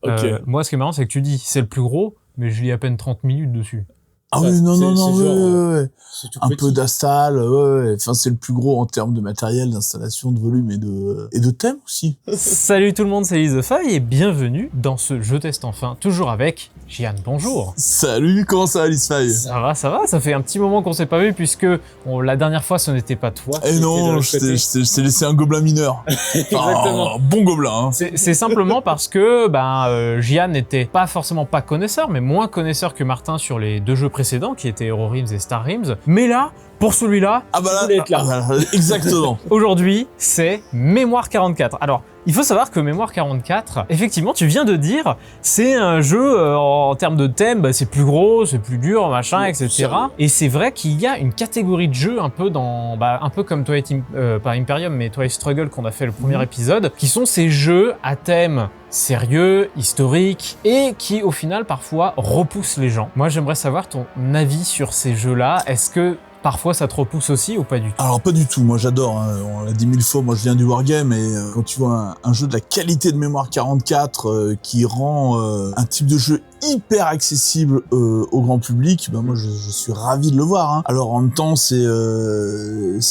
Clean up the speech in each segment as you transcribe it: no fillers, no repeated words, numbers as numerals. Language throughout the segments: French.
Ok. Moi, ce qui est marrant, c'est que tu dis c'est le plus gros, mais je lis à peine 30 minutes dessus. Ah oui, non, genre, ouais. C'est tout Un petit. peu d'install, ouais. Enfin, c'est le plus gros en termes de matériel, d'installation, de volume et de thème aussi. Salut tout le monde, c'est Lisefaille et bienvenue dans ce Je teste enfin, toujours avec Gian. Bonjour. Salut, comment ça va, Lisfaille? Ça va, ça fait un petit moment qu'on s'est pas vu puisque la dernière fois ce n'était pas toi. Eh non, je t'ai laissé un gobelin mineur. Exactement. Un bon gobelin, hein. C'est simplement parce que Gian n'était pas forcément pas connaisseur, mais moins connaisseur que Martin sur les deux jeux précédents qui étaient Hero Realms et Star Realms. Mais là, pour celui-là, Ah bah voulais être là. exactement. aujourd'hui, c'est Mémoire 44. Alors, il faut savoir que Mémoire 44, effectivement, tu viens de dire, c'est un jeu en termes de thème, c'est plus gros, c'est plus dur, machin, etc. Et c'est vrai qu'il y a une catégorie de jeux un peu un peu comme Twilight, pas Imperium, mais Twilight Struggle qu'on a fait le premier épisode, qui sont ces jeux à thème sérieux, historique, et qui au final parfois repoussent les gens. Moi, j'aimerais savoir ton avis sur ces jeux-là. Est-ce que parfois ça te repousse aussi ou pas du tout? Alors pas du tout, moi j'adore, hein. On l'a dit 1000 fois, moi je viens du wargame et quand tu vois un jeu de la qualité de Mémoire 44 qui rend un type de jeu hyper accessible au grand public, ben moi je suis ravi de le voir, hein. Alors en même temps c'est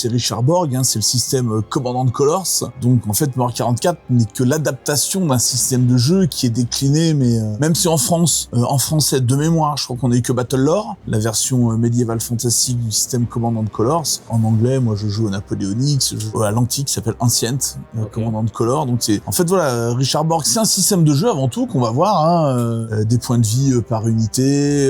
Richard Borg, hein, c'est le système Command & Colors, donc en fait Mémoire 44 n'est que l'adaptation d'un système de jeu qui est décliné, mais même si en France, en français de mémoire, je crois qu'on a eu que Battle Lore, la version médiévale fantastique du système Command & Colors. En anglais, moi je joue au Napoléonix, je joue à l'antique qui s'appelle Ancient Command & Color. Donc c'est en fait voilà, Richard Borg, c'est un système de jeu avant tout qu'on va voir, hein, des points de vie par unité,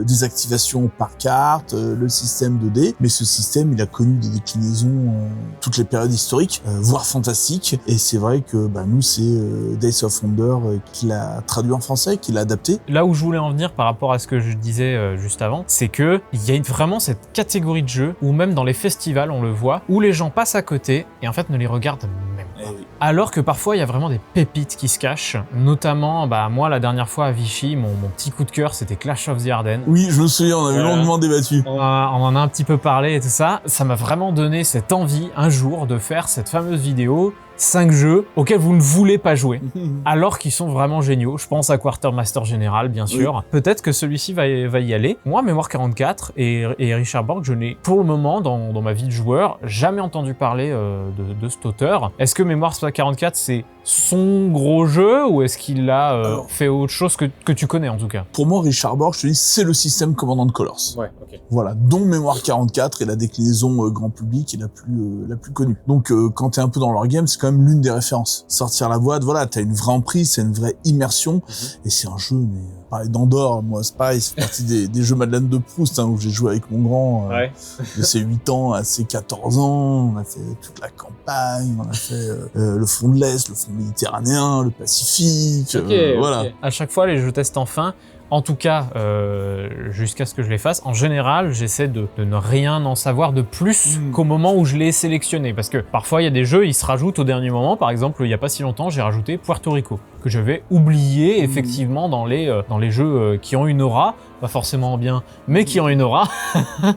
des activations par carte, le système de dés. Mais ce système, il a connu des déclinaisons toutes les périodes historiques, voire fantastiques. Et c'est vrai que nous c'est Days of Wonder qui l'a traduit en français, qui l'a adapté. Là où je voulais en venir par rapport à ce que je disais juste avant, c'est que il y a vraiment cette catégorie de jeux où même dans les festivals on le voit, où les gens passent à côté et en fait ne les regardent même pas. Alors que parfois il y a vraiment des pépites qui se cachent, notamment moi la dernière fois à Vichy, mon petit coup de cœur c'était Clash of the Ardennes. Oui, je me souviens, on avait longuement débattu. On en a un petit peu parlé et tout ça. Ça m'a vraiment donné cette envie un jour de faire cette fameuse vidéo 5 jeux auxquels vous ne voulez pas jouer, alors qu'ils sont vraiment géniaux. Je pense à Quartermaster Général, bien sûr. Oui. Peut-être que celui-ci va y aller. Moi, Mémoire 44 et Richard Borg, je n'ai pour le moment, dans ma vie de joueur, jamais entendu parler de cet auteur. Est-ce que Mémoire 44, c'est son gros jeu ou est-ce qu'il a fait autre chose que tu connais en tout cas? Pour moi, Richard Borg, je te dis, c'est le système Command & Colors. Ouais, ok. Voilà, dont Mémoire 44 est la déclinaison grand public et la plus connue. Donc quand t'es un peu dans leur game, c'est quand même l'une des références. Sortir la boîte, voilà, t'as une vraie emprise, c'est une vraie immersion, et c'est un jeu, mais parler d'Andorre, moi c'est pareil, c'est partie des jeux Madeleine de Proust, hein, où j'ai joué avec mon grand, de ses 8 ans à ses 14 ans, on a fait toute la campagne, on a fait le front de l'Est, le front méditerranéen, le Pacifique, voilà. À chaque fois, les jeux testent enfin. En tout cas, jusqu'à ce que je les fasse, en général, j'essaie de ne rien en savoir de plus qu'au moment où je l'ai sélectionné. Parce que parfois, il y a des jeux, ils se rajoutent au dernier moment. Par exemple, il n'y a pas si longtemps, j'ai rajouté Puerto Rico, que j'avais oublié effectivement dans les jeux qui ont une aura, pas forcément bien, mais qui ont une aura.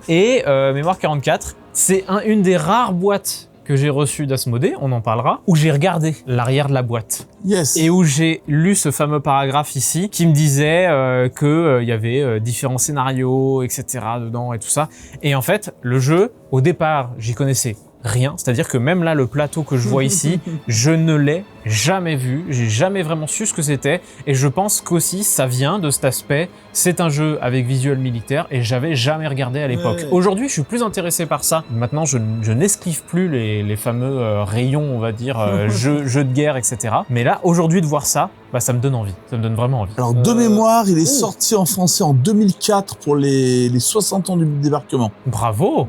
Et Mémoire 44, c'est une des rares boîtes que j'ai reçu d'Asmodée, on en parlera, où j'ai regardé l'arrière de la boîte. Yes. Et où j'ai lu ce fameux paragraphe ici qui me disait que y avait différents scénarios, etc. dedans et tout ça. Et en fait, le jeu, au départ, j'y connaissais rien. C'est-à-dire que même là, le plateau que je vois ici, je ne l'ai jamais vu, j'ai jamais vraiment su ce que c'était. Et je pense qu'aussi, ça vient de cet aspect, c'est un jeu avec visuel militaire et j'avais jamais regardé à l'époque. Ouais. Aujourd'hui, je suis plus intéressé par ça. Maintenant, je n'esquive plus les fameux rayons, on va dire, jeux de guerre, etc. Mais là, aujourd'hui, de voir ça, ça me donne envie. Ça me donne vraiment envie. Alors, de mémoire, il est sorti en français en 2004 pour les 60 ans du débarquement. Bravo.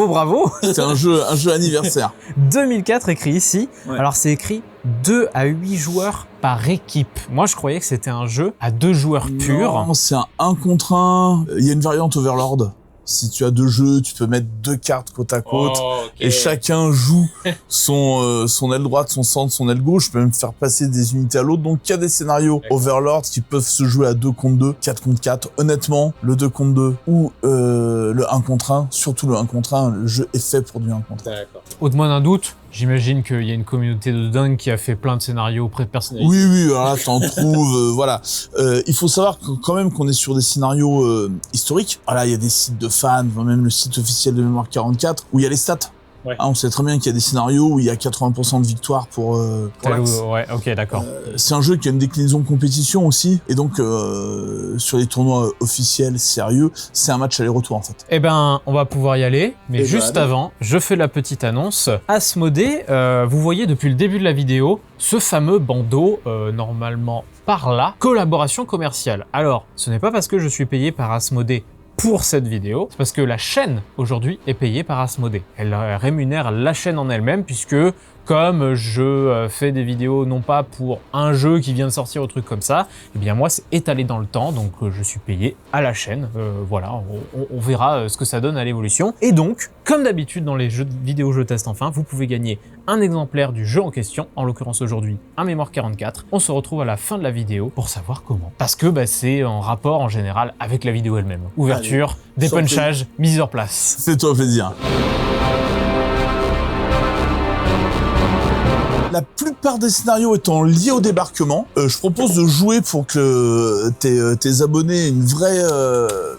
Bravo. C'est un jeu anniversaire. 2004 écrit ici. Ouais. Alors, c'est écrit 2 à 8 joueurs par équipe. Moi, je croyais que c'était un jeu à 2 joueurs purs. Non, c'est un 1 contre 1. Il y a une variante Overlord. Si tu as 2 jeux, tu peux mettre 2 cartes côte à côte et chacun joue son aile droite, son centre, son aile gauche. Je peux même faire passer des unités à l'autre. Donc, il y a des scénarios Overlord qui peuvent se jouer à 2 contre 2, 4 contre 4. Honnêtement, le 2 contre 2 ou le 1 contre 1, surtout le 1 contre 1, le jeu est fait pour du 1 contre 1. Ôte-moi d'un doute, J'imagine qu'il y a une communauté de dingue qui a fait plein de scénarios personnalisés. Oui, voilà, là, t'en trouves, voilà. Il faut savoir quand même qu'on est sur des scénarios historiques. Voilà, il y a des sites de fans, même le site officiel de Mémoire 44, où il y a les stats. Ouais. On sait très bien qu'il y a des scénarios où il y a 80% de victoire pour l'Axe. Ouais, ok, d'accord. C'est un jeu qui a une déclinaison compétition aussi, et donc sur les tournois officiels sérieux, c'est un match aller-retour en fait. Eh ben, on va pouvoir y aller, mais Eh juste ben, avant, je fais la petite annonce. Asmodée, vous voyez depuis le début de la vidéo, ce fameux bandeau, normalement par là, collaboration commerciale. Alors, ce n'est pas parce que je suis payé par Asmodée pour cette vidéo, c'est parce que la chaîne aujourd'hui est payée par Asmodée. Elle rémunère la chaîne en elle-même puisque comme je fais des vidéos non pas pour un jeu qui vient de sortir ou truc comme ça, eh bien moi c'est étalé dans le temps, donc je suis payé à la chaîne. Voilà, on verra ce que ça donne à l'évolution. Et donc, comme d'habitude dans les jeux vidéo jeux test enfin, vous pouvez gagner un exemplaire du jeu en question, en l'occurrence aujourd'hui un Mémoire 44. On se retrouve à la fin de la vidéo pour savoir comment. Parce que c'est en rapport en général avec la vidéo elle-même. Ouverture, des punchages, mise en place. C'est toi plaisir. La plupart des scénarios étant liés au débarquement, je propose de jouer pour que tes abonnés aient une vraie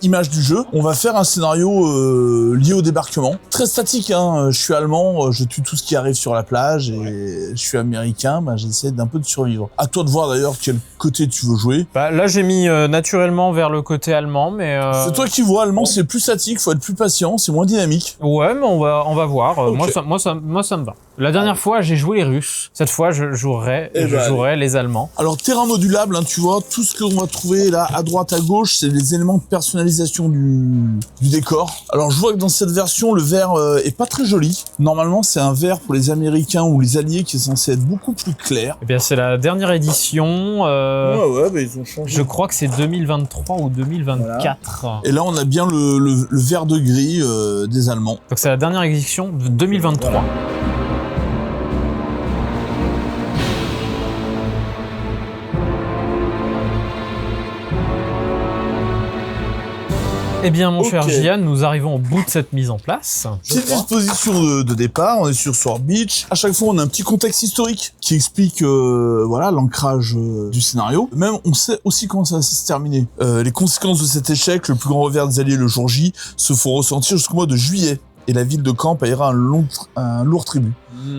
image du jeu. On va faire un scénario lié au débarquement. Très statique, hein. Je suis allemand, je tue tout ce qui arrive sur la plage, et je suis américain, j'essaie d'un peu de survivre. À toi de voir d'ailleurs quel côté tu veux jouer. Là j'ai mis naturellement vers le côté allemand, mais... C'est toi qui vois, allemand c'est plus statique, faut être plus patient, c'est moins dynamique. Ouais, mais on va voir. Okay. Moi ça me va. La dernière fois, j'ai joué les Russes. Cette fois, je jouerai les Allemands. Alors, terrain modulable, hein, tu vois, tout ce qu'on va trouver là, à droite, à gauche, c'est les éléments de personnalisation du décor. Alors, je vois que dans cette version, le vert est pas très joli. Normalement, c'est un vert pour les Américains ou les Alliés qui est censé être beaucoup plus clair. Eh bien, c'est la dernière édition. Ouais, ils ont changé. Je crois que c'est 2023 ou 2024. Voilà. Et là, on a bien le vert de gris des Allemands. Donc, c'est la dernière édition de 2023. Voilà. Eh bien, mon cher Gian, nous arrivons au bout de cette mise en place. Petite disposition de départ, on est sur Sword Beach. À chaque fois, on a un petit contexte historique qui explique voilà l'ancrage du scénario. Même, on sait aussi comment ça va se terminer. Les conséquences de cet échec, le plus grand revers des Alliés le jour J, se font ressentir jusqu'au mois de juillet. Et la ville de Caen paiera un lourd tribut.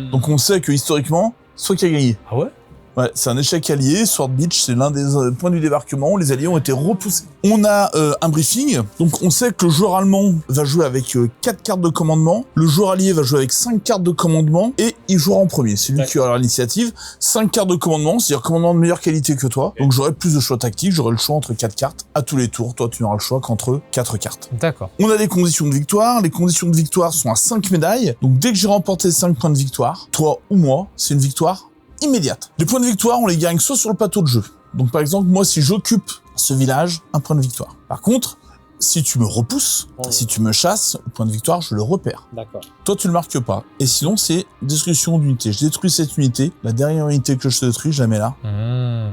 Donc on sait que historiquement, c'est toi qui a gagné. Ah ouais? Ouais, c'est un échec allié. Sword Beach, c'est l'un des points du débarquement où les alliés ont été repoussés. On a un briefing. Donc, on sait que le joueur allemand va jouer avec 4 cartes de commandement. Le joueur allié va jouer avec 5 cartes de commandement et il jouera en premier. C'est lui qui aura l'initiative. 5 cartes de commandement, c'est-à-dire commandement de meilleure qualité que toi. Donc, j'aurai plus de choix tactiques. J'aurai le choix entre 4 cartes à tous les tours. Toi, tu n'auras le choix qu'entre 4 cartes. D'accord. On a des conditions de victoire. Les conditions de victoire sont à 5 médailles. Donc, dès que j'ai remporté 5 points de victoire, toi ou moi, c'est une victoire immédiate. Les points de victoire, on les gagne soit sur le plateau de jeu. Donc par exemple, moi si j'occupe ce village, un point de victoire. Par contre, si tu me repousses, si tu me chasses, le point de victoire, je le repère. D'accord. Toi, tu le marques pas. Et sinon, c'est destruction d'unité. Je détruis cette unité, la dernière unité que je te détruis, je la mets là.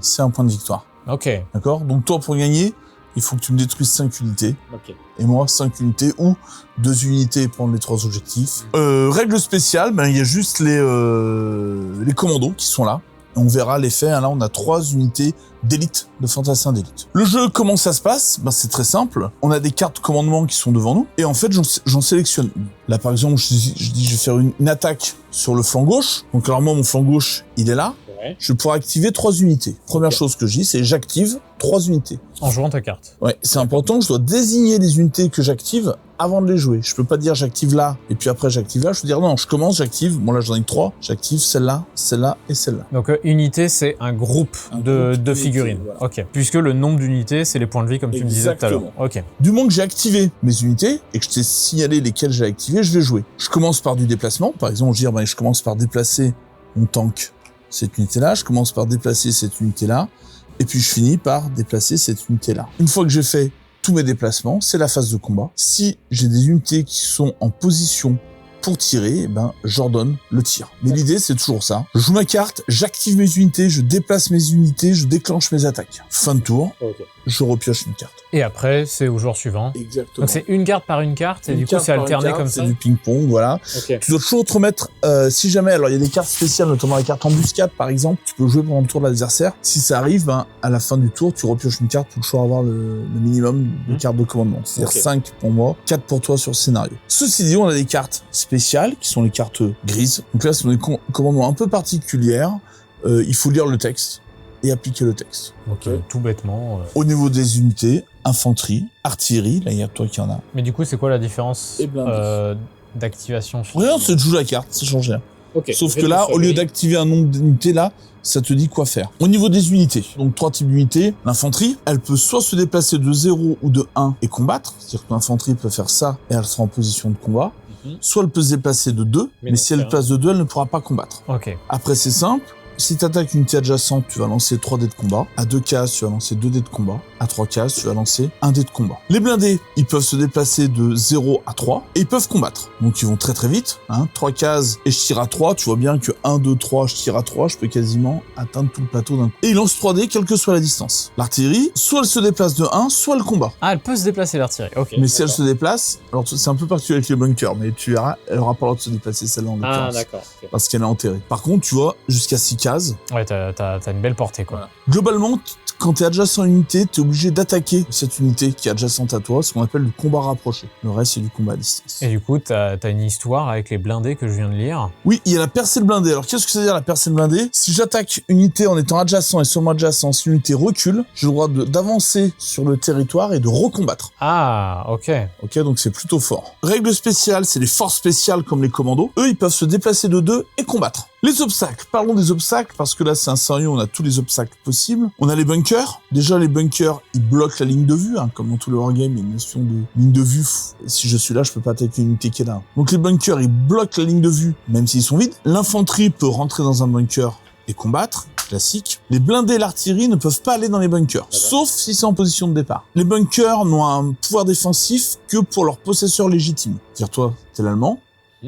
C'est un point de victoire. Ok. D'accord? Donc toi, pour gagner, il faut que tu me détruises 5 unités. Ok. Et moi, 5 unités ou 2 unités et prendre les 3 objectifs. Règle spéciale, il y a juste les commandos qui sont là. On verra l'effet. Là, on a 3 unités d'élite, de fantassins d'élite. Le jeu, comment ça se passe? C'est très simple. On a des cartes commandement qui sont devant nous. Et en fait, j'en sélectionne une. Là, par exemple, je dis, je vais faire une attaque sur le flanc gauche. Donc, alors moi, mon flanc gauche, il est là. Ouais. Je vais pouvoir activer 3 unités. Première chose que je dis, c'est j'active 3 unités. En jouant ta carte. Ouais, c'est important, je dois désigner les unités que j'active avant de les jouer. Je peux pas dire j'active là, et puis après j'active là. Je peux dire non, je commence, j'active. Bon là j'en ai 3. J'active celle-là, celle-là et celle-là. Donc unité, c'est un groupe de figurines. Voilà. Ok. Puisque le nombre d'unités, c'est les points de vie comme tu me disais tout à l'heure. Ok. Du moment que j'ai activé mes unités, et que je t'ai signalé lesquelles j'ai activées, je vais jouer. Je commence par du déplacement. Par exemple, je dis, je commence par déplacer mon tank, cette unité-là. Je commence par déplacer cette unité-là. Et puis je finis par déplacer cette unité-là. Une fois que j'ai fait tous mes déplacements, c'est la phase de combat. Si j'ai des unités qui sont en position pour tirer, eh ben, j'ordonne le tir. Mais l'idée, c'est toujours ça. Je joue ma carte, j'active mes unités, je déplace mes unités, je déclenche mes attaques. Fin de tour, je repioche une carte. Et après, c'est au jour suivant. Exactement. Donc c'est une carte par une carte, et du coup, c'est alterné comme ça. C'est du ping-pong, voilà. Ok. Tu dois toujours te remettre, si jamais, alors il y a des cartes spéciales, notamment la carte embuscade, par exemple, tu peux jouer pendant le tour de l'adversaire. Si ça arrive, ben, à la fin du tour, tu repioches une carte pour toujours avoir le minimum de cartes de commandement. C'est-à-dire 5 pour moi, 4 pour toi sur le scénario. Ceci dit, on a des cartes spéciales, qui sont les cartes grises. Donc là, ce sont des commandements un peu particulières. Il faut lire le texte et appliquer le texte. Donc tout bêtement. Au niveau des unités, infanterie, artillerie, là il y a toi qui en a. Mais du coup, c'est quoi la différence Et blindé. d'activation Rien, c'est de jouer la carte, ça change rien. Ok. Sauf que là, au lieu d'activer un nombre d'unités, là, ça te dit quoi faire. Au niveau des unités, donc 3 types d'unités, l'infanterie, elle peut soit se déplacer de 0 ou de 1 et combattre, c'est-à-dire que l'infanterie peut faire ça et elle sera en position de combat, soit elle peut se déplacer de 2, mais si elle passe de 2, elle ne pourra pas combattre. Ok. Après, c'est simple. Si tu attaques une unité adjacente, tu vas lancer 3 dés de combat. À 2 cases, tu vas lancer 2 dés de combat. À 3 cases, tu vas lancer 1 dé de combat. Les blindés, ils peuvent se déplacer de 0 à 3 et ils peuvent combattre. Donc ils vont très très vite. 3 cases et je tire à 3. Tu vois bien que 1, 2, 3, je tire à 3. Je peux quasiment atteindre tout le plateau d'un coup. Et ils lancent 3 dés, quelle que soit la distance. L'artillerie, soit elle se déplace de 1, soit elle combat. Ah, elle peut se déplacer l'artillerie, ok. Mais si elle se déplace, alors c'est un peu particulier avec les bunkers, mais tu verras, elle aura pas le droit de se déplacer celle-là en l'occurrence. Ah, d'accord. Ok. Parce qu'elle est enterrée. Par contre, tu vois, jusqu'à 6 cases. Ouais, t'as une belle portée, quoi. Voilà. Globalement, quand t'es adjacent à une unité, t'es obligé d'attaquer cette unité qui est adjacente à toi, ce qu'on appelle du combat rapproché. Le reste, c'est du combat à distance. Et du coup, t'as une histoire avec les blindés que je viens de lire. Oui, il y a la percée de blindé. Alors, qu'est-ce que ça veut dire la percée de blindé? Si j'attaque une unité en étant adjacent et seulement adjacent, si l'unité recule, j'ai le droit d'avancer sur le territoire et de recombattre. Ah, ok. Ok, donc c'est plutôt fort. Règle spéciale, c'est les forces spéciales comme les commandos. Eux, ils peuvent se déplacer de 2 et combattre. Les obstacles. Parlons des obstacles parce que là, c'est un scénario, on a tous les obstacles possibles. On a les bunkers. Déjà, les bunkers, ils bloquent la ligne de vue. Comme dans tous les wargames, il y a une notion de ligne de vue. Si je suis là, je peux pas attaquer une unité qui est là. Donc les bunkers, ils bloquent la ligne de vue, même s'ils sont vides. L'infanterie peut rentrer dans un bunker et combattre. Classique. Les blindés et l'artillerie ne peuvent pas aller dans les bunkers, sauf si c'est en position de départ. Les bunkers n'ont un pouvoir défensif que pour leurs possesseurs légitimes. C'est-à-dire toi, t'es l'allemand,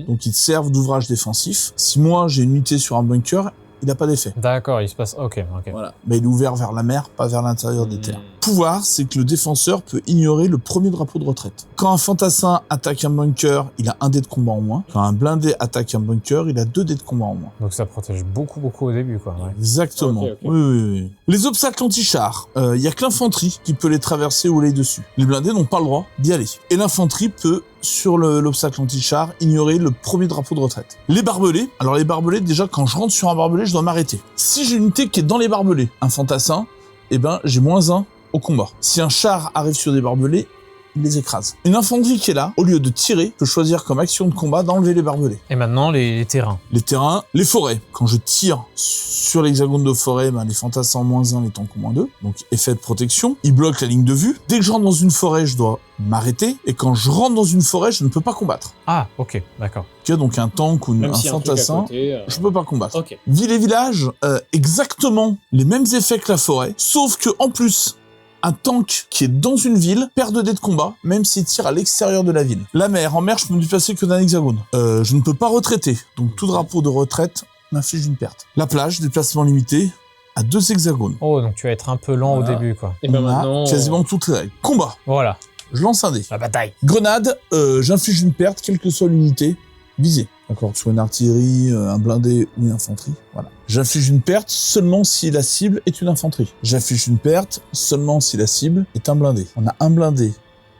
donc ils te servent d'ouvrage défensif. Si moi j'ai une unité sur un bunker, il n'a pas d'effet. D'accord, il se passe... Ok. Voilà. Mais il est ouvert vers la mer, pas vers l'intérieur des terres. Pouvoir, c'est que le défenseur peut ignorer le premier drapeau de retraite. Quand un fantassin attaque un bunker, il a 1 dé de combat en moins. Quand un blindé attaque un bunker, il a 2 dés de combat en moins. Donc ça protège beaucoup au début, quoi. Ouais. Exactement. Ok. Oui. Les obstacles anti-chars, il y a que l'infanterie qui peut les traverser ou aller dessus. Les blindés n'ont pas le droit d'y aller. Et l'infanterie peut, sur l'obstacle anti-char, ignorer le premier drapeau de retraite. Les barbelés, alors les barbelés, déjà quand je rentre sur un barbelé, je dois m'arrêter. Si j'ai une unité qui est dans les barbelés, un fantassin, eh ben j'ai -1 au combat. Si un char arrive sur des barbelés, il les écrase. Une infanterie qui est là, au lieu de tirer, peut choisir comme action de combat d'enlever les barbelés. Et maintenant, les terrains. Les terrains, les forêts. Quand je tire sur l'hexagone de forêt, ben, les fantassins en -1, les tanks en -2. Donc, effet de protection. Ils bloquent la ligne de vue. Dès que je rentre dans une forêt, je dois m'arrêter. Et quand je rentre dans une forêt, je ne peux pas combattre. Ah, ok, d'accord. Ok, donc un tank ou Même un s'il y a un truc à fantassin, côté, je peux pas combattre. Ok. Ville et village, exactement les mêmes effets que la forêt. Sauf que, en plus, un tank qui est dans une ville perd 2 dés de combat, même s'il tire à l'extérieur de la ville. La mer, en mer, je peux me déplacer que d'un hexagone. Je ne peux pas retraiter, donc tout drapeau de retraite m'inflige une perte. La plage, déplacement limité, à 2 hexagones. Oh, donc tu vas être un peu lent Voilà. au début, quoi. Et ben On a maintenant. quasiment toutes les règles. Combat, Voilà, je lance un dé. la bataille. Grenade, j'inflige une perte, quelle que soit l'unité visée. D'accord, soit une artillerie, un blindé ou une infanterie. Voilà. J'inflige une perte seulement si la cible est une infanterie. J'inflige une perte seulement si la cible est un blindé. On a un blindé,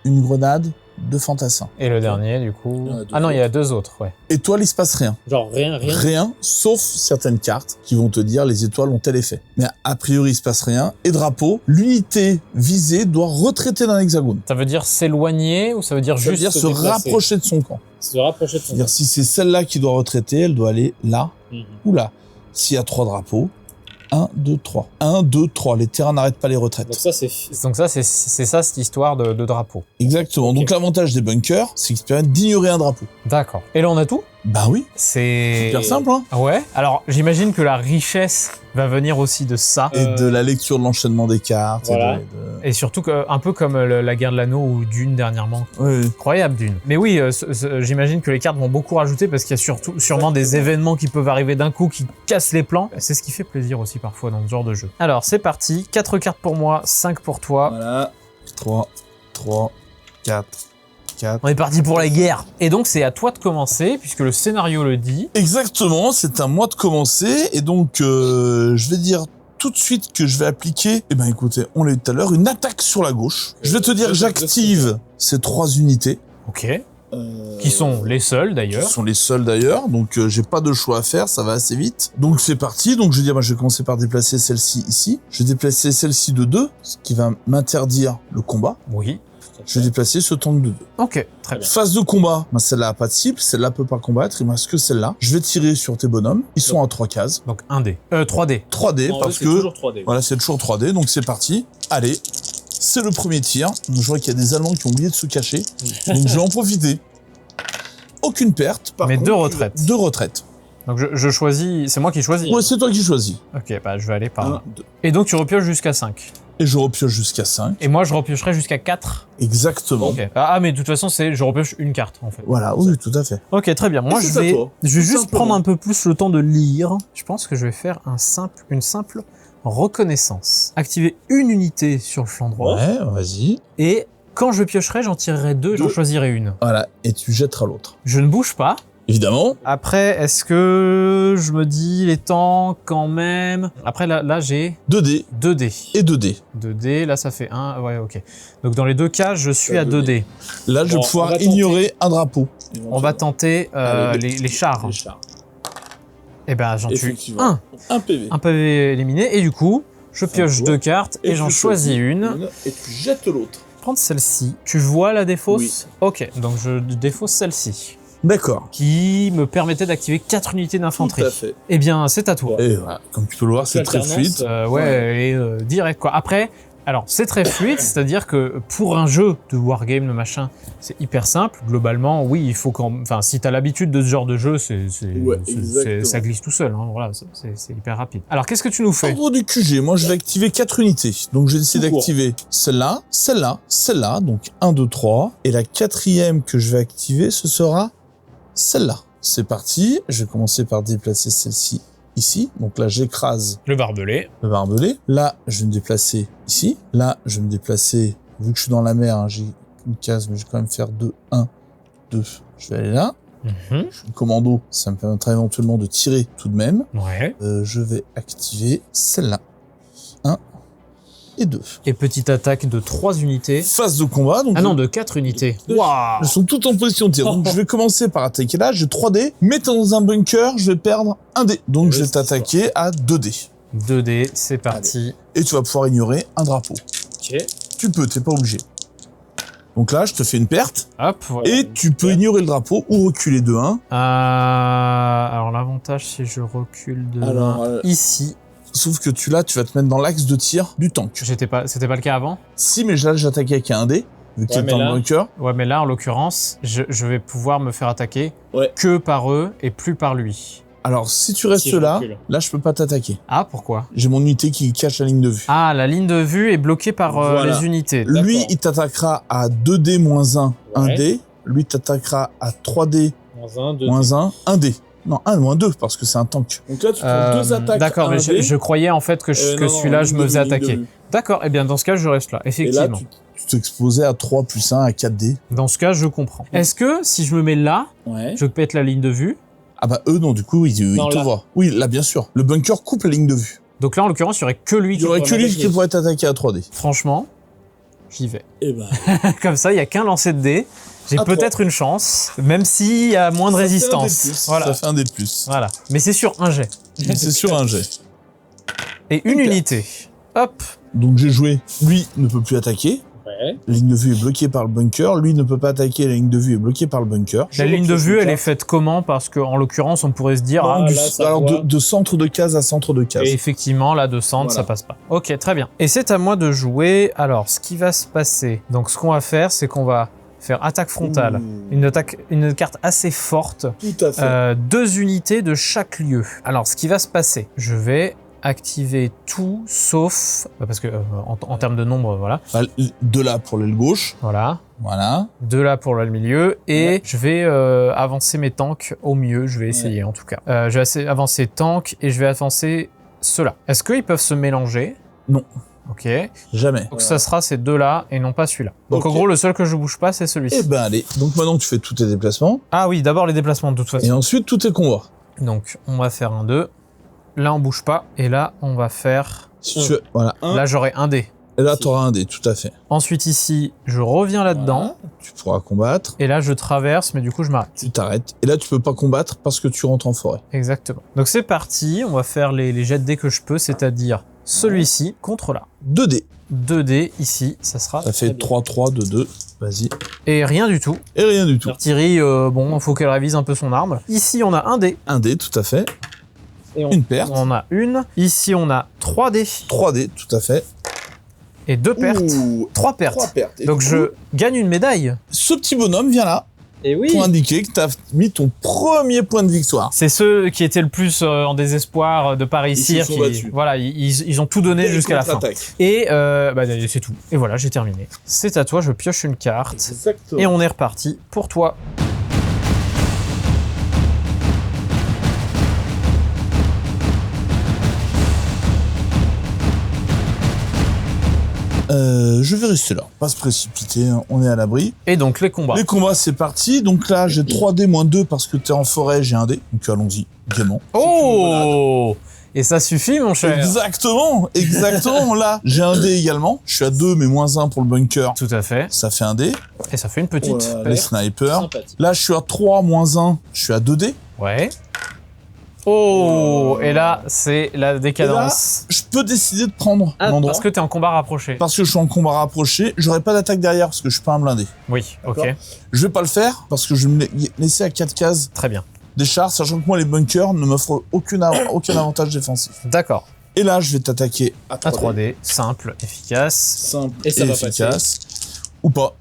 une grenade, 2 fantassins. Et le dernier, du coup... Il y en a deux Ah non, il y a autres. 2 autres, ouais. Étoile, il se passe rien. Genre rien. Rien, sauf certaines cartes qui vont te dire les étoiles ont tel effet. Mais a priori, il se passe rien. Et drapeau, l'unité visée doit retraiter d'un hexagone. Ça veut dire s'éloigner ou ça veut dire Ça veut juste... dire se déplacer. rapprocher de son camp. Se rapprocher de son C'est-à-dire si c'est celle-là qui doit retraiter, elle doit aller là ou là. S'il y a 3 drapeaux, 1, 2, 3. 1, 2, 3. Les terrains n'arrêtent pas les retraites. Donc ça, c'est... Donc ça, c'est ça, cette histoire de drapeau. Exactement. Ok. Donc l'avantage des bunkers, c'est qu'ils te permettent d'ignorer un drapeau. D'accord. Et là, on a tout? Bah oui, C'est... super simple, hein. Ouais. Alors, j'imagine que la richesse va venir aussi de ça. Et de la lecture de l'enchaînement des cartes. Voilà. Et surtout, un peu comme la guerre de l'anneau ou Dune dernièrement. Oui. Incroyable, Dune. Mais oui, j'imagine que les cartes vont beaucoup rajouter parce qu'il y a sûrement des événements qui peuvent arriver d'un coup qui cassent les plans. C'est ce qui fait plaisir aussi parfois dans ce genre de jeu. Alors, c'est parti. 4 cartes pour moi, 5 pour toi. Voilà. 3, 4. On est parti pour la guerre. Et donc, c'est à toi de commencer puisque le scénario le dit. Exactement, c'est à moi de commencer. Et donc, je vais dire tout de suite que je vais appliquer, eh ben écoutez, on l'a eu tout à l'heure, une attaque sur la gauche. Je vais te dire que j'active ces 3 unités. Ok. Qui sont les seuls Qui d'ailleurs. sont les seuls d'ailleurs, donc j'ai pas de choix à faire, ça va assez vite. Donc c'est parti, donc je vais dire, je vais commencer par déplacer celle-ci ici. Je vais déplacer celle-ci de 2, ce qui va m'interdire le combat. Oui. Je vais déplacer ce tank de 2. Ok, très bien. Phase de combat, celle-là a pas de cible, celle-là peut pas combattre, il me reste que celle-là. Je vais tirer sur tes bonhommes, ils sont à 3 cases. Donc 1D. 3D. 3D, En vrai, parce c'est que... toujours 3D. Voilà, c'est toujours 3D, donc c'est parti. Allez, c'est le premier tir. Je vois qu'il y a des Allemands qui ont oublié de se cacher, donc je vais en profiter. Aucune perte, par Mais contre. 2 retraites. 2 retraites. Donc je choisis, c'est moi qui choisis. Ouais, c'est toi qui choisis. Ok, bah je vais aller par là. 1, 2. Et donc tu repioches jusqu'à 5. Et je repioche jusqu'à 5. Et moi je repiocherai jusqu'à 4. Exactement. Ok. Ah mais de toute façon je repioche une carte en fait. Voilà, oui, tout à fait. Ok, très bien. Moi Et je c'est à vais toi. juste Simplement. prendre un peu plus le temps de lire. Je pense que je vais faire une simple reconnaissance. Activer une unité sur le flanc droit. Ouais, vas-y. Et quand je piocherai, j'en tirerai 2 et j'en 2. choisirai une. Voilà, et tu jetteras l'autre. Je ne bouge pas. Évidemment. Après, est-ce que je me dis les temps quand même... Après, là j'ai 2D 2D. et 2D. 2D, là ça fait 1, ouais ok. Donc dans les 2 cas, je suis à 2D. Là, je vais Bon, pouvoir on va ignorer un drapeau. On va tenter Allez, les chars. Les chars. Et ben j'en tue Effectivement. 1. Un PV. Un PV éliminé, et du coup, je pioche tour. 2 cartes et j'en tu choisis une. Et tu jettes l'autre. Prendre celle-ci. Tu vois la défausse? Oui. Ok, donc je défausse celle-ci. D'accord. Qui me permettait d'activer 4 unités d'infanterie. Tout à fait. Eh bien, c'est à toi. Et voilà, comme tu peux le voir, c'est très Alternance. fluide. Ouais, et direct quoi. Après, alors c'est très fluide, c'est-à-dire que pour un jeu de wargame, le machin, c'est hyper simple. Globalement, oui, il faut enfin, si t'as l'habitude de ce genre de jeu, Ouais, exactement. ça glisse tout seul. Hein, voilà, c'est hyper rapide. Alors, qu'est-ce que tu nous fais? Ordre du QG, moi je vais activer 4 unités. Donc je vais essayer Tout court. d'activer celle-là, celle-là, celle-là, donc 1, 2, 3. Et la 4e que je vais activer, ce sera celle-là. C'est parti, je vais commencer par déplacer celle-ci ici. Donc là, j'écrase Le barbelé. le barbelé. Là, je vais me déplacer ici. Là, je vais me déplacer, vu que je suis dans la mer, hein, j'ai une case, mais je vais quand même faire 2, 1, 2. Je vais aller là. Je suis commando, ça me permettra éventuellement de tirer tout de même. Ouais. Je vais activer celle-là. 1 et 2. Et petite attaque de 3 unités. Phase de combat, donc Ah non, de 4 unités. Waouh. elles sont toutes en position de tir. Donc je vais commencer par attaquer là, j'ai 3D. Mais dans un bunker, je vais perdre 1 dé. Donc je vais t'attaquer à 2D. 2D, c'est parti. Et tu vas pouvoir ignorer un drapeau. Ok. Tu peux, t'es pas obligé. Donc là, je te fais une perte. Hop, voilà. Et tu peux ignorer le drapeau ou reculer de 1. Alors l'avantage, c'est que je recule de Alors, 1 ici. Sauf que tu vas te mettre dans l'axe de tir du tank. C'était pas le cas avant? Si, mais là, j'attaquais avec un dé, vu qu'il Ouais, est dans mais le là- bunker. Ouais, mais là, en l'occurrence, je vais pouvoir me faire attaquer Ouais. que par eux et plus par lui. Alors, si tu restes Si je là, recule. là, je peux pas t'attaquer. Ah, pourquoi? J'ai mon unité qui cache la ligne de vue. Ah, la ligne de vue est bloquée par Voilà. les unités. Lui, d'accord. il t'attaquera à 2D moins 1, Ouais. 1D. Lui, t'attaquera à 3D Moins 1, 2. moins 1, 1D. Non, 1 moins 2, parce que c'est un tank. Donc là, tu prends 2 attaques. D'accord, mais je croyais en fait que, celui-là, je me faisais attaquer. D'accord, et bien dans ce cas, je reste là, Et là, effectivement. Tu t'exposais à 3 plus 1 à 4D. Dans ce cas, je comprends. Est-ce que si je me mets là, Ouais. je peux être la ligne de vue? Ah bah eux, non, du coup, ils Non, te là. voient. Oui, là, bien sûr. Le bunker coupe la ligne de vue. Donc là, en l'occurrence, il y aurait que lui Il qui y aurait pourrait que lui m'attaquer. qui pourrait t'attaquer à 3D. Franchement, j'y vais. Et bah. Comme ça, il n'y a qu'un lancer de dés. J'ai À peut-être une chance, même s'il y a moins de Ça fait un dé de résistance. plus. Voilà. Ça fait un dé de plus. Voilà. Mais c'est sur un jet. C'est sur un jet. Et une unité. Hop. Donc j'ai joué. Lui ne peut plus attaquer. Ouais. La ligne de vue est bloquée par le bunker. Lui ne peut pas attaquer. La ligne de vue est bloquée par le bunker. La Je ligne de repioche vue, une elle est carte. faite comment? Parce qu'en l'occurrence, on pourrait se dire, Non, ah, du- là, ça alors voit. de centre de case à centre de case. et effectivement, là, de centre, Voilà. ça passe pas. Ok, très bien. Et c'est à moi de jouer. Alors, ce qui va se passer. Donc, ce qu'on va faire, c'est qu'on va faire attaque frontale. Une carte assez forte. Tout à fait. 2 unités de chaque lieu. Alors, ce qui va se passer, je vais activer tout sauf... parce que en termes de nombre, voilà. 2 là pour l'aile gauche. Voilà. Voilà. 2 là pour le milieu. Et je vais avancer mes tanks au mieux. Je vais essayer en tout cas. Je vais avancer tank et je vais avancer ceux-là. Est-ce qu'ils peuvent se mélanger? Non. Ok. Jamais. Donc ça sera ces 2-là et non pas celui-là. Donc en gros, le seul que je bouge pas, c'est celui-ci. Eh ben allez. Donc maintenant tu fais tous tes déplacements. Ah oui, d'abord les déplacements de toute façon. Et ensuite tous tes combats. Donc on va faire un 2. Là on bouge pas. Et là on va faire... Si tu veux, voilà. Là j'aurai un dé. Et là t'auras un dé, tout à fait. Ensuite ici, je reviens là-dedans. Tu pourras combattre. Et là je traverse, mais du coup je m'arrête. Tu t'arrêtes. Et là tu peux pas combattre parce que tu rentres en forêt. Exactement. Donc c'est parti. On va faire les jets de dés que je peux, c'est-à-dire celui-ci contre là. 2 dés. 2 dés ici, ça sera... Ça fait 3-3 de 2. Vas-y. Et rien du tout. Et rien du tout. Thierry, bon, faut qu'elle révise un peu son arme. Ici, on a un dé. Un dé, tout à fait. Et Une perte. On a une. Ici, on a 3 dés. 3 dés, tout à fait. Et 2 pertes. Ouh, 3 pertes. 3 pertes. Et Donc du je coup- gagne une médaille. Ce petit bonhomme vient là Et oui. pour indiquer que tu as mis ton premier point de victoire. C'est ceux qui étaient le plus en désespoir de pas réussir. Ils se sont battus. Voilà, ils ont tout donné Belle jusqu'à la fin. contre-attaque. Et c'est tout. Et voilà, j'ai terminé. C'est à toi, je pioche une carte. Exactement. Et on est reparti pour toi. Je vais rester là. Pas se précipiter, hein, on est à l'abri. Et donc les combats. Les combats, c'est parti. Donc là, j'ai 3D moins 2 parce que t'es en forêt, j'ai un dé. Donc allons-y, gaiement. Oh! Et ça suffit, mon cher. Exactement, exactement. Là, j'ai un dé également. Je suis à 2, mais moins 1 pour le bunker. Tout à fait. Ça fait un dé. Et ça fait une petite. Voilà. Les snipers. Sympathique. Là, je suis à 3, moins 1. Je suis à 2 dés. Ouais. Oh! Et là, c'est la décadence. Je peux décider de prendre l'endroit. Parce que t'es en combat rapproché. Parce que je suis en combat rapproché. J'aurai pas d'attaque derrière parce que je suis pas un blindé. Oui, ok. D'accord. Je vais pas le faire parce que je vais me laisser à 4 cases Très bien. des chars, sachant que moi, les bunkers ne m'offrent aucun avantage défensif. D'accord. Et là, je vais t'attaquer À 3D, simple, efficace. Simple. Et et ça va passer. efficace. Ou pas.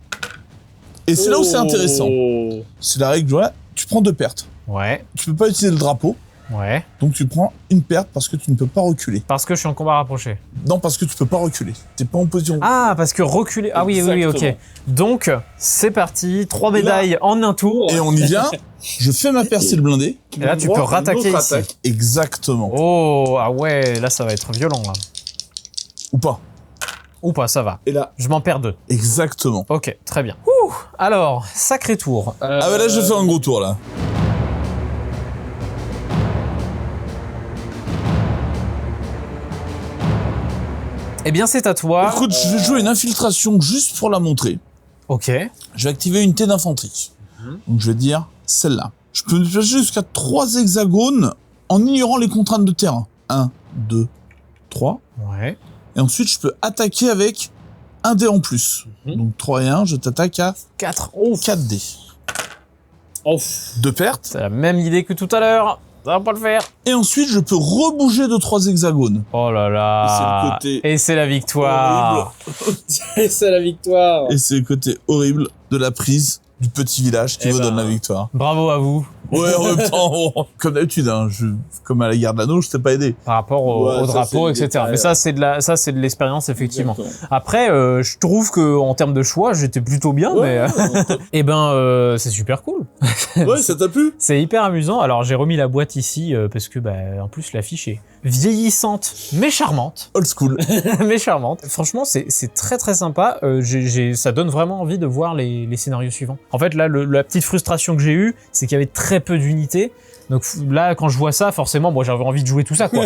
Et c'est là où c'est intéressant. Oh. C'est la règle, voilà, tu prends 2 pertes. Ouais, Tu peux pas utiliser le drapeau, ouais. donc tu prends une perte parce que tu ne peux pas reculer. Parce que je suis en combat rapproché. Non, parce que tu peux pas reculer. T'es pas en position. Ah, parce que reculer. Ah oui, oui, ok. Exactement. Donc, c'est parti. 3 médailles en un tour. Et on y vient. Je fais ma percée le blindé. Et là, tu peux Droit, une rattaquer autre ici. attaque. Exactement. Oh, ah ouais, là, ça va être violent, là. Ou pas. Ou pas, ça va. Et là. Je m'en perds 2. Exactement. Ok, très bien. Ouh, alors, sacré tour. Ah bah là, je vais faire un gros tour, là. Eh bien, c'est à toi. Écoute, je vais jouer une infiltration juste pour la montrer. Ok. Je vais activer une unité d'infanterie. Donc je vais dire celle-là. Je peux me déplacer jusqu'à 3 hexagones en ignorant les contraintes de terrain. 1, 2, 3. Ouais. Et ensuite, je peux attaquer avec un dé en plus. Donc 3 et 1, je t'attaque à 4. 4 dés. Oh. 2 pertes. C'est la même idée que tout à l'heure. Ça va pas le faire. Et ensuite, je peux rebouger de 3 hexagones. Oh là là. Et c'est le côté Et c'est la victoire. Et c'est la victoire. Et c'est le côté horrible de la prise du petit village qui Eh me donne ben. la victoire. Bravo à vous. Ouais, en même temps, bon, comme d'habitude, hein, comme à la guerre de l'anneau, je t'ai pas aidé. Par rapport Ouais, au ça, drapeau, c'est le etc. détail, Mais ça, c'est de l'expérience, effectivement. Exactement. Après, je trouve que en termes de choix, j'étais plutôt bien, Ouais, mais eh ben, c'est super cool. ouais, ça t'a plu? C'est hyper amusant. Alors, j'ai remis la boîte ici parce que, en plus, l'affiche est vieillissante, mais charmante, Old school. mais charmante. Franchement, c'est très très sympa. Ça donne vraiment envie de voir les scénarios suivants. En fait, là, la petite frustration que j'ai eue, c'est qu'il y avait très peu d'unités. Donc là, quand je vois ça, forcément, moi j'avais envie de jouer tout ça, quoi.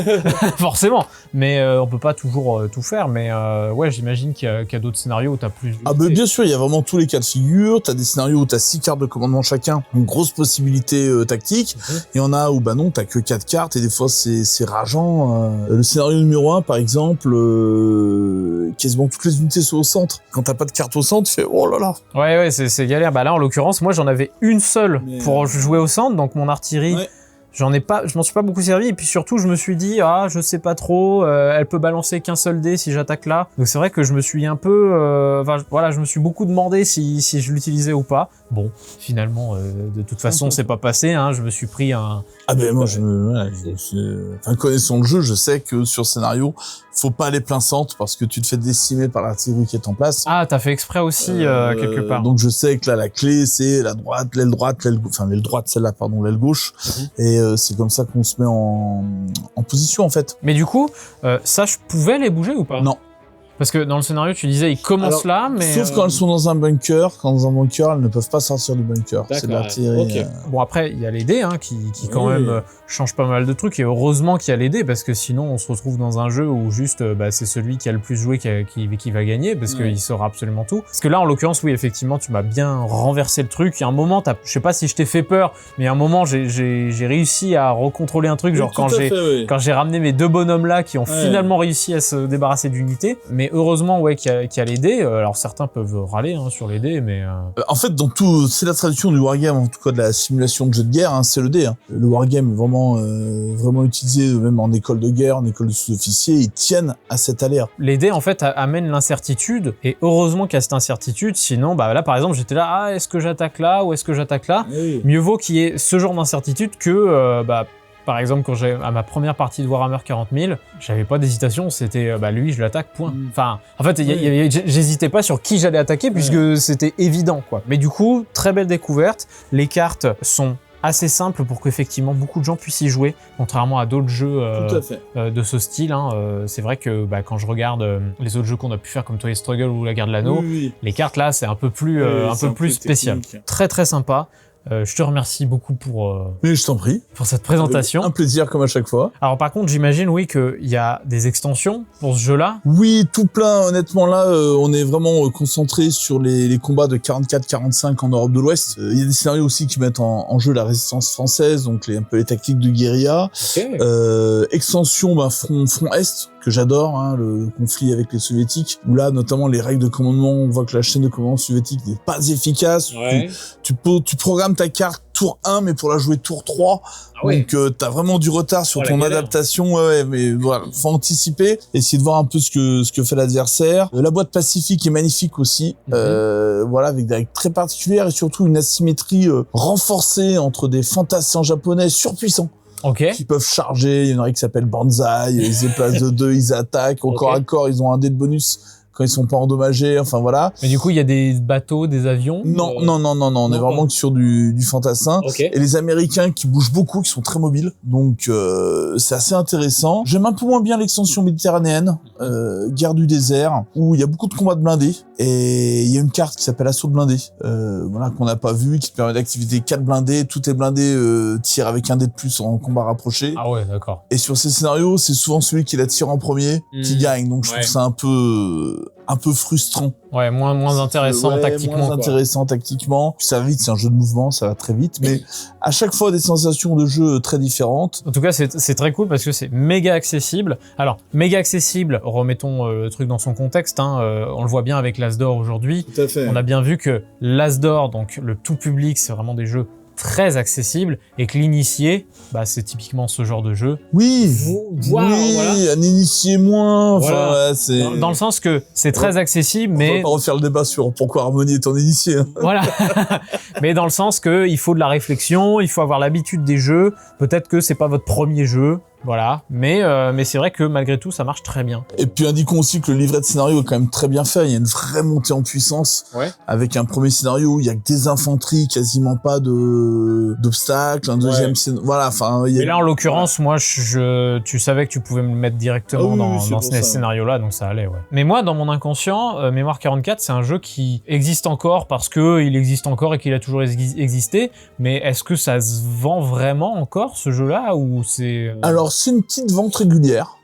Forcément. Mais on peut pas toujours tout faire. Mais ouais, j'imagine qu'il y a d'autres scénarios où t'as plus. Ah bah bien sûr, il y a vraiment tous les cas de figure. T'as des scénarios où t'as 6 cartes de commandement chacun, une grosse possibilité tactique. Il y en a où bah non, t'as que 4 cartes et des fois c'est rageant. Le scénario numéro 1 par exemple, quasiment toutes les unités sont au centre. Quand t'as pas de carte au centre, tu fais oh là là. Ouais, c'est galère. Bah là, en l'occurrence, moi j'en avais une seule Mais, pour jouer au centre, donc mon artillerie. Ouais. je m'en suis pas beaucoup servi. Et puis surtout, je me suis dit, je sais pas trop, elle peut balancer qu'un seul dé si j'attaque là. Donc c'est vrai que je me suis un peu, je me suis beaucoup demandé si je l'utilisais ou pas. Bon, finalement, de toute façon, c'est pas passé. Hein, je me suis pris un. Ah ben moi, connaissant le jeu, je sais que sur scénario, faut pas aller plein centre parce que tu te fais décimer par l'artillerie qui est en place. Ah, t'as fait exprès aussi quelque part. Donc je sais que là, la clé, c'est l'aile droite, l'aile celle-là, pardon, l'aile gauche. Et c'est comme ça qu'on se met en position, en fait. Mais du coup, ça, je pouvais les bouger ou pas? Non. Parce que dans le scénario, tu disais, ils commencent là, mais... Sauf quand elles sont dans un bunker. Quand dans un bunker, elles ne peuvent pas sortir du bunker. C'est de l'artillerie. Okay. Bon, après, il y a les dés, qui quand même changent pas mal de trucs. Et heureusement qu'il y a les dés, parce que sinon, on se retrouve dans un jeu où juste, c'est celui qui a le plus joué qui va gagner, parce qu'il saura absolument tout. Parce que là, en l'occurrence, oui, effectivement, tu m'as bien renversé le truc. Il y a un moment, je sais pas si je t'ai fait peur, mais à un moment, j'ai réussi à recontrôler un truc, genre quand j'ai ramené mes 2 bonhommes-là qui ont finalement réussi à se débarrasser d'unités. Mais heureusement, qu'il y a les dés. Alors certains peuvent râler sur les dés, mais en fait, c'est la tradition du wargame, en tout cas de la simulation de jeu de guerre. C'est le dé. Le wargame est vraiment utilisé, même en école de guerre, en école de sous-officiers. Ils tiennent à cette aléa. Les dés, en fait, amènent l'incertitude. Et heureusement qu'il y a cette incertitude. Sinon, là, par exemple, j'étais là. Est-ce que j'attaque là ou est-ce que j'attaque là? Mieux vaut qu'il y ait ce genre d'incertitude que par exemple, quand à ma première partie de Warhammer 40 000, j'avais pas d'hésitation, c'était lui, je l'attaque, point. Enfin, en fait, j'hésitais pas sur qui j'allais attaquer puisque c'était évident, quoi. Mais du coup, très belle découverte. Les cartes sont assez simples pour qu'effectivement beaucoup de gens puissent y jouer, contrairement à d'autres jeux de ce style. C'est vrai que quand je regarde les autres jeux qu'on a pu faire comme Toy Struggle ou La Guerre de l'Anneau, les cartes là, c'est un peu plus spécial. Très très sympa. Je te remercie beaucoup Mais je t'en prie. Pour cette présentation. Un plaisir comme à chaque fois. Alors par contre, j'imagine qu'il y a des extensions pour ce jeu-là. Oui, tout plein. Honnêtement, là, on est vraiment concentré sur les combats de 44-45 en Europe de l'Ouest. Il y a des scénarios aussi qui mettent en jeu la résistance française, donc un peu les tactiques de guérilla. Extension, front Est, que j'adore, le conflit avec les soviétiques, où là, notamment, les règles de commandement, on voit que la chaîne de commandement soviétique n'est pas efficace. Tu programmes ta carte tour 1, mais pour la jouer tour 3. Donc, t'as vraiment du retard sur ton adaptation. Mais voilà, faut anticiper, essayer de voir un peu ce que fait l'adversaire. La boîte Pacifique est magnifique aussi. Avec des règles très particulières et surtout une asymétrie renforcée entre des fantassins japonais surpuissants. Qui peuvent charger. Il y a une règle qui s'appelle Banzai. Ils se déplacent de 2, ils attaquent. Au corps à corps, ils ont un dé de bonus quand ils sont pas endommagés. Enfin, voilà. Mais du coup, il y a des bateaux, des avions? Non. On est vraiment que sur du fantassin. Et les Américains qui bougent beaucoup, qui sont très mobiles. Donc, c'est assez intéressant. J'aime un peu moins bien l'extension méditerranéenne, guerre du désert, où il y a beaucoup de combats de blindés. Et il y a une carte qui s'appelle Assaut de blindés, qu'on n'a pas vu, qui te permet d'activer 4 blindés. Tous tes blindés tirent avec un dé de plus en combat rapproché. Ah ouais, d'accord. Et sur ces scénarios, c'est souvent celui qui la tire en premier qui gagne. Donc je trouve ça un peu frustrant. Ouais, moins intéressant tactiquement. Moins intéressant tactiquement. Puis ça va vite, c'est un jeu de mouvement, ça va très vite. Mais à chaque fois, des sensations de jeu très différentes. En tout cas, c'est très cool parce que c'est méga accessible. Alors, méga accessible, remettons le truc dans son contexte. On le voit bien avec l'As d'Or aujourd'hui. Tout à fait. On a bien vu que l'As d'Or, donc le tout public, c'est vraiment des jeux très accessible et que l'initié, c'est typiquement ce genre de jeu. Oui, un initié moins. Voilà. Dans le sens que c'est très accessible, mais... On va pas refaire le débat sur pourquoi Harmonie est ton initié. Voilà. Mais dans le sens que il faut de la réflexion, il faut avoir l'habitude des jeux. Peut-être que c'est pas votre premier jeu. Voilà, mais c'est vrai que malgré tout, ça marche très bien. Et puis indiquons aussi que le livret de scénario est quand même très bien fait. Il y a une vraie montée en puissance. Avec un premier scénario où il y a que des infanteries, quasiment pas d'obstacles. Un deuxième scénario, voilà. Mais là, en l'occurrence, moi, tu savais que tu pouvais me le mettre directement dans ce scénario-là, donc ça allait. Mais moi, dans mon inconscient, Mémoire 44, c'est un jeu qui existe encore parce que il existe encore et qu'il a toujours existé. Mais est-ce que ça se vend vraiment encore ce jeu-là ou c'est Alors, c'est une petite vente régulière.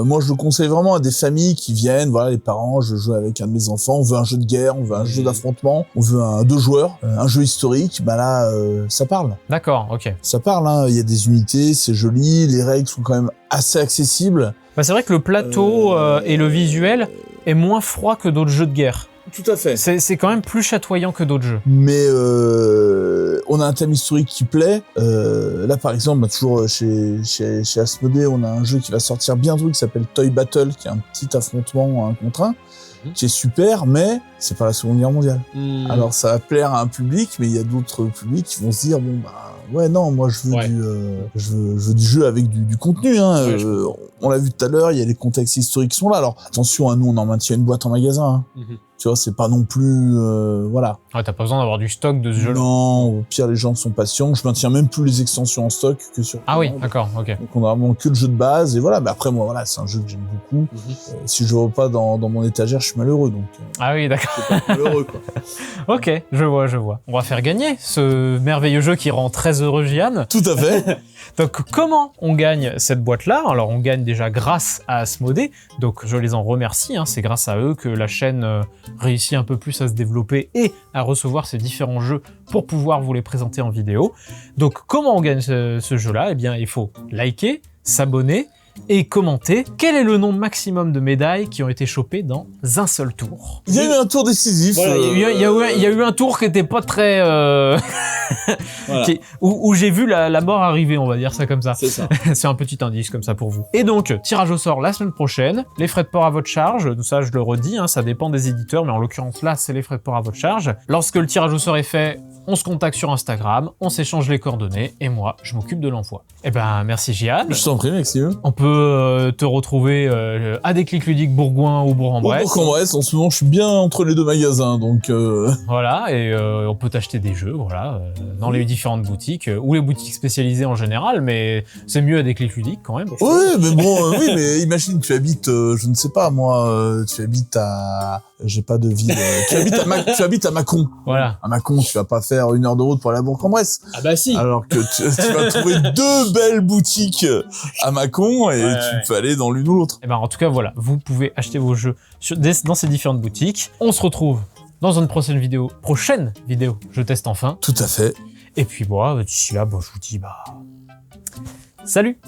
Moi, je le conseille vraiment à des familles qui viennent. Voilà, les parents, je joue avec un de mes enfants. On veut un jeu de guerre, on veut un jeu d'affrontement, on veut un 2 joueurs, un jeu historique. Là, ça parle. D'accord, ok. Ça parle. Il y a des unités, c'est joli. Les règles sont quand même assez accessibles. C'est vrai que le plateau et le visuel est moins froid que d'autres jeux de guerre. Tout à fait. C'est quand même plus chatoyant que d'autres jeux. Mais on a un thème historique qui plaît. Là, par exemple, bah, toujours chez Asmodée, on a un jeu qui va sortir bientôt qui s'appelle Toy Battle, qui est un petit affrontement 1 contre 1, qui est super, mais c'est pas la Seconde Guerre mondiale. Alors, ça va plaire à un public, mais il y a d'autres publics qui vont se dire, bon, bah, ouais, non, moi, je veux du jeu avec du contenu, hein. On l'a vu tout à l'heure, il y a les contextes historiques qui sont là. Alors, attention, hein, nous, on en maintient une boîte en magasin, hein. Tu vois, c'est pas non plus... voilà. Ouais, t'as pas besoin d'avoir du stock de ce jeu-là. Non, au pire, les gens sont patients. Je maintiens même plus les extensions en stock que sur... Ah oui, d'accord, ok. Donc, on a vraiment que le jeu de base. Et voilà, mais après, moi, voilà, c'est un jeu que j'aime beaucoup. Si je le vois pas dans mon étagère, je suis malheureux. Donc, ah oui, d'accord. je suis pas malheureux, quoi. Ok, je vois. On va faire gagner ce merveilleux jeu qui rend très heureux Gian. Tout à fait. Donc, comment on gagne cette boîte-là? Alors, on gagne déjà grâce à Asmodée. Donc, je les en remercie, hein. C'est grâce à eux que la chaîne réussit un peu plus à se développer et à recevoir ces différents jeux pour pouvoir vous les présenter en vidéo. Donc, comment on gagne ce jeu-là? Eh bien, il faut liker, s'abonner et commenter. Quel est le nombre maximum de médailles qui ont été chopées dans un seul tour? Il y a eu un tour décisif. Voilà, Il y a eu un tour qui était pas très... Voilà. où j'ai vu la mort arriver, on va dire ça comme ça. C'est ça. C'est un petit indice comme ça pour vous. Et donc, tirage au sort la semaine prochaine, les frais de port à votre charge, tout ça je le redis, hein, ça dépend des éditeurs, mais en l'occurrence là, c'est les frais de port à votre charge. Lorsque le tirage au sort est fait, on se contacte sur Instagram, on s'échange les coordonnées, et moi, je m'occupe de l'envoi. Eh ben, merci Gian. Je t'en prie, Maxime. On peut te retrouver à Déclic Ludique Bourgoin ou Bourg-en-Bresse. Bourg-en-Bresse, en ce moment, je suis bien entre les deux magasins, donc... Voilà, et on peut t'acheter des jeux, voilà, dans les différentes boutiques, ou les boutiques spécialisées en général, mais c'est mieux à Déclic Ludique quand même. Oui, mais bon, oui, mais imagine, tu habites, je ne sais pas, moi, tu habites à... J'ai pas de ville. Tu habites à Mâcon. Voilà. À Mâcon, tu vas pas faire 1 heure de route pour aller à Bourg-en-Bresse. Ah bah si. Alors que tu vas trouver 2 belles boutiques à Mâcon et tu peux aller dans l'une ou l'autre. Et ben en tout cas voilà, vous pouvez acheter vos jeux dans ces différentes boutiques. On se retrouve dans une prochaine vidéo. Je teste enfin. Tout à fait. Et puis bon, d'ici là, je vous dis salut.